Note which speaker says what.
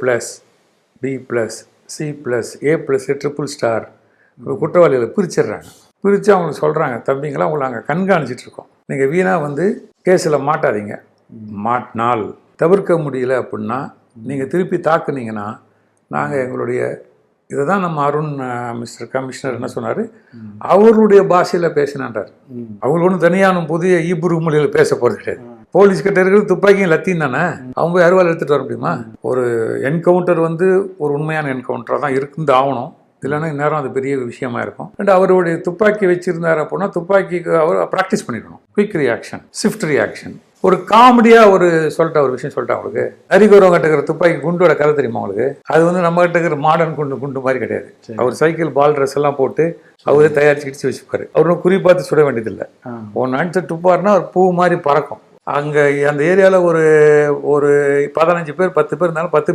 Speaker 1: Plus, B plus, C plus, A plus, triple star குற்றவாளிகளை பிரிச்சிடுறாங்க. பிரித்து அவங்களுக்கு சொல்கிறாங்க, தம்பிங்களா உங்களை நாங்கள் கண்காணிச்சிட்ருக்கோம், நீங்கள் வீணாக வந்து கேஸில் மாட்டாதீங்க. மாட்டினால் தவிர்க்க முடியல அப்படின்னா நீங்கள் திருப்பி தாக்குனீங்கன்னா நாங்கள் எங்களுடைய இதை தான் நம்ம அருண் மிஸ்டர் கமிஷனர் என்ன சொன்னார், அவர்களுடைய பாஷையில் பேசினான்றார். அவங்க ஒன்றும் தனியான புதிய ஈபுரு மொழியில் பேச போகிறது கிடையாது. போலீஸ் கிட்ட இருக்கிறது துப்பாக்கியும் லத்தியும் தானே, அவங்க போய் அருவாள் எடுத்துகிட்டு வர முடியுமா? ஒரு என்கவுண்டர் வந்து ஒரு உண்மையான என்கவுண்டராக தான் இருந்து ஆகணும், இல்லைன்னா இந்நேரம் அது பெரிய விஷயமா இருக்கும். அண்ட் அவருடைய துப்பாக்கி வச்சிருந்தார் அப்படின்னா துப்பாக்கிக்கு அவர் ப்ராக்டிஸ் பண்ணிக்கணும். Quick reaction, Swift reaction. ஒரு காமெடியாக ஒரு ஒரு விஷயம் சொல்லிட்டேன் அவங்களுக்கு. அரிகோரம் கட்டுக்கிற துப்பாக்கி குண்டோட கதை தெரியுமா அவங்களுக்கு? அது வந்து நம்ம கிட்ட இருக்கிற மாடர்ன் குண்டு மாதிரி கிடையாது. அவர் சைக்கிள் பால் ட்ரெஸ் எல்லாம் போட்டு அவரே தயாரிச்சு கிடிச்சு வச்சுப்பாரு. அவரும் குறி பார்த்து சுட வேண்டியதில்லை. ஒன்று அடிச்சு துப்பாருன்னா ஒரு பூ மாதிரி பறக்கும். அங்கே அந்த ஏரியாவில் ஒரு 15 பேர் 10 பேர் இருந்தாலும் 10